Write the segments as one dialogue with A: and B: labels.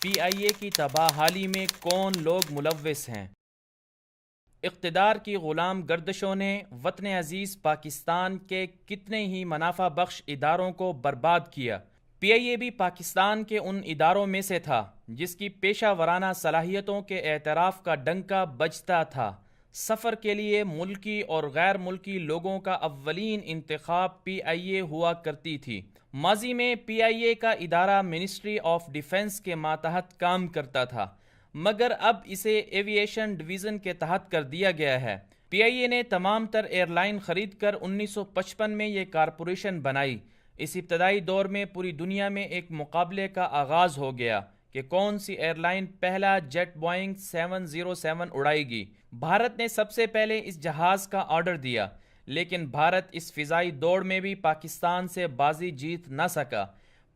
A: پی آئی اے کی تباہ حالی میں کون لوگ ملوث ہیں؟ اقتدار کی غلام گردشوں نے وطن عزیز پاکستان کے کتنے ہی منافع بخش اداروں کو برباد کیا۔ پی آئی اے بھی پاکستان کے ان اداروں میں سے تھا جس کی پیشہ ورانہ صلاحیتوں کے اعتراف کا ڈنکا بجتا تھا۔ سفر کے لیے ملکی اور غیر ملکی لوگوں کا اولین انتخاب پی آئی اے ہوا کرتی تھی۔ ماضی میں پی آئی اے کا ادارہ منسٹری آف ڈیفنس کے ماتحت کام کرتا تھا، مگر اب اسے ایوییشن ڈویژن کے تحت کر دیا گیا ہے۔ پی آئی اے نے تمام تر ایئر لائن خرید کر 1955 میں یہ کارپوریشن بنائی۔ اس ابتدائی دور میں پوری دنیا میں ایک مقابلے کا آغاز ہو گیا کہ کون سی ایئر لائن پہلا جیٹ بوئنگ 707 اڑائے گی۔ بھارت نے سب سے پہلے اس جہاز کا آرڈر دیا، لیکن بھارت اس فضائی دوڑ میں بھی پاکستان سے بازی جیت نہ سکا۔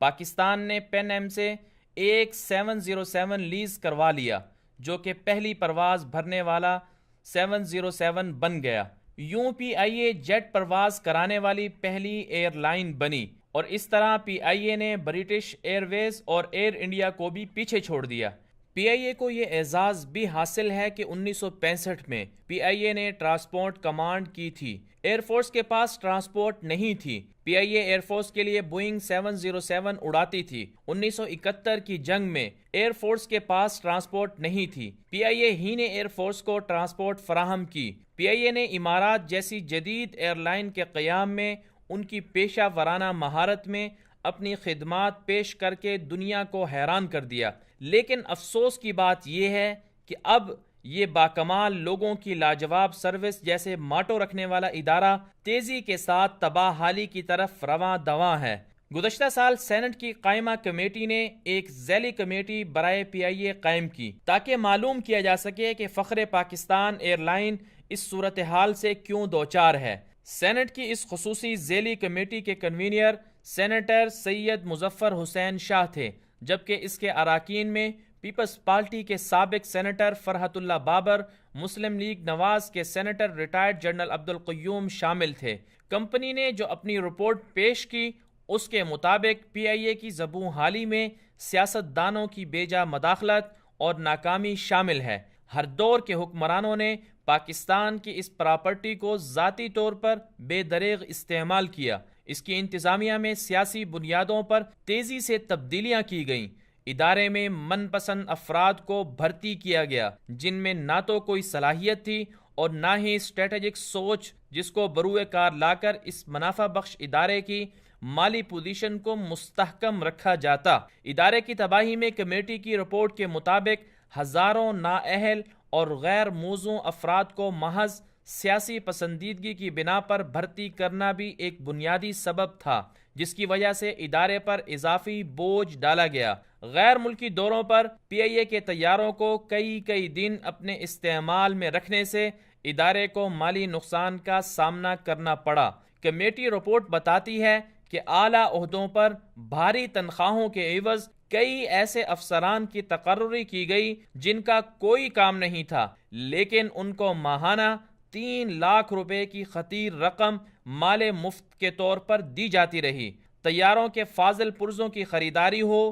A: پاکستان نے پین ایم سے ایک 707 لیز کروا لیا، جو کہ پہلی پرواز بھرنے والا 707 بن گیا۔ یوں پی آئی اے جیٹ پرواز کرانے والی پہلی ایئر لائن بنی، اور اس طرح پی آئی اے نے برٹش ایئر ویز اور ایئر انڈیا کو بھی پیچھے چھوڑ دیا۔ پی آئی اے کو یہ اعزاز بھی حاصل ہے کہ 1965 میں پی آئی اے نے ٹرانسپورٹ کمانڈ کی تھی۔ ایئر فورس کے پاس ٹرانسپورٹ نہیں تھی۔ پی آئی اے ایئر فورس کے لیے بوئنگ 707 اڑاتی تھی۔ 1971 کی جنگ میں ایئر فورس کے پاس ٹرانسپورٹ نہیں تھی۔ پی آئی اے ہی نے ایئر فورس کو ٹرانسپورٹ فراہم کی۔ پی آئی اے نے امارات جیسی جدید ایئر لائن کے قیام میں ان کی پیشہ ورانہ مہارت میں اپنی خدمات پیش کر کے دنیا کو حیران کر دیا۔ لیکن افسوس کی بات یہ ہے کہ اب یہ باکمال لوگوں کی لاجواب سروس جیسے ماٹو رکھنے والا ادارہ تیزی کے ساتھ تباہ حالی کی طرف رواں دواں ہے۔ گزشتہ سال سینٹ کی قائمہ کمیٹی نے ایک ذیلی کمیٹی برائے پی آئی اے قائم کی تاکہ معلوم کیا جا سکے کہ فخر پاکستان ایئر لائن اس صورتحال سے کیوں دوچار ہے۔ سینٹ کی اس خصوصی ذیلی کمیٹی کے کنوینر سینیٹر سید مظفر حسین شاہ تھے، جبکہ اس کے اراکین میں پیپلز پارٹی کے سابق سینیٹر فرحت اللہ بابر، مسلم لیگ نواز کے سینیٹر ریٹائرڈ جنرل عبدالقیوم شامل تھے۔ کمپنی نے جو اپنی رپورٹ پیش کی اس کے مطابق پی آئی اے کی زبوں حالی میں سیاست دانوں کی بیجا مداخلت اور ناکامی شامل ہے۔ ہر دور کے حکمرانوں نے پاکستان کی اس پراپرٹی کو ذاتی طور پر بے دریغ استعمال کیا۔ اس کی انتظامیہ میں سیاسی بنیادوں پر تیزی سے تبدیلیاں کی گئیں۔ ادارے میں من پسند افراد کو بھرتی کیا گیا جن میں نہ تو کوئی صلاحیت تھی اور نہ ہی اسٹریٹجک سوچ، جس کو بروئے کار لا کر اس منافع بخش ادارے کی مالی پوزیشن کو مستحکم رکھا جاتا۔ ادارے کی تباہی میں کمیٹی کی رپورٹ کے مطابق ہزاروں نااہل اور غیر موزوں افراد کو محض سیاسی پسندیدگی کی بنا پر بھرتی کرنا بھی ایک بنیادی سبب تھا، جس کی وجہ سے ادارے پر اضافی بوجھ ڈالا گیا۔ غیر ملکی دوروں پر پی آئی اے کے طیاروں کو کئی دن اپنے استعمال میں رکھنے سے ادارے کو مالی نقصان کا سامنا کرنا پڑا۔ کمیٹی رپورٹ بتاتی ہے کہ اعلیٰ عہدوں پر بھاری تنخواہوں کے عوض کئی ایسے افسران کی تقرری کی گئی جن کا کوئی کام نہیں تھا، لیکن ان کو ماہانہ 3 لاکھ روپے کی خطیر رقم مال مفت کے طور پر دی جاتی رہی۔ طیاروں کے فاضل پرزوں کی خریداری ہو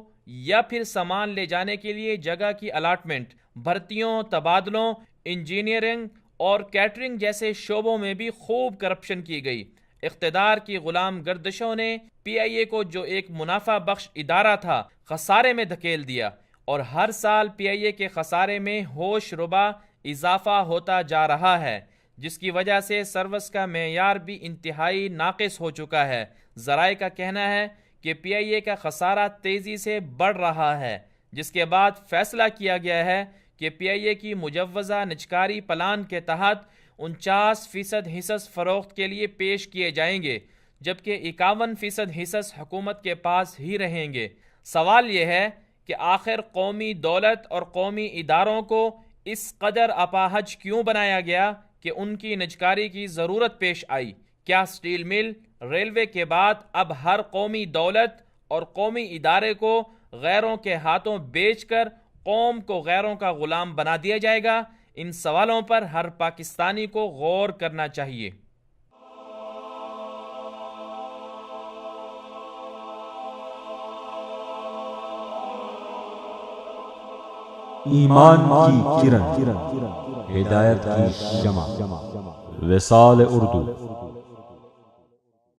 A: یا پھر سامان لے جانے کے لیے جگہ کی الاٹمنٹ، بھرتیوں، تبادلوں، انجینئرنگ اور کیٹرنگ جیسے شعبوں میں بھی خوب کرپشن کی گئی۔ اقتدار کی غلام گردشوں نے پی آئی اے کو، جو ایک منافع بخش ادارہ تھا، خسارے میں دھکیل دیا، اور ہر سال پی آئی اے کے خسارے میں ہوش ربا اضافہ ہوتا جا رہا ہے، جس کی وجہ سے سروس کا معیار بھی انتہائی ناقص ہو چکا ہے۔ ذرائع کا کہنا ہے کہ پی آئی اے کا خسارہ تیزی سے بڑھ رہا ہے، جس کے بعد فیصلہ کیا گیا ہے کہ پی آئی اے کی مجوزہ نجکاری پلان کے تحت 49% حصص فروخت کے لیے پیش کیے جائیں گے، جبکہ 51% حصص حکومت کے پاس ہی رہیں گے۔ سوال یہ ہے کہ آخر قومی دولت اور قومی اداروں کو اس قدر اپاہج کیوں بنایا گیا کہ ان کی نجکاری کی ضرورت پیش آئی؟ کیا اسٹیل مل، ریلوے کے بعد اب ہر قومی دولت اور قومی ادارے کو غیروں کے ہاتھوں بیچ کر قوم کو غیروں کا غلام بنا دیا جائے گا؟ ان سوالوں پر ہر پاکستانی کو غور کرنا چاہیے۔
B: ایمان کی کرن، ہدایت کی شمع۔ وصال اردو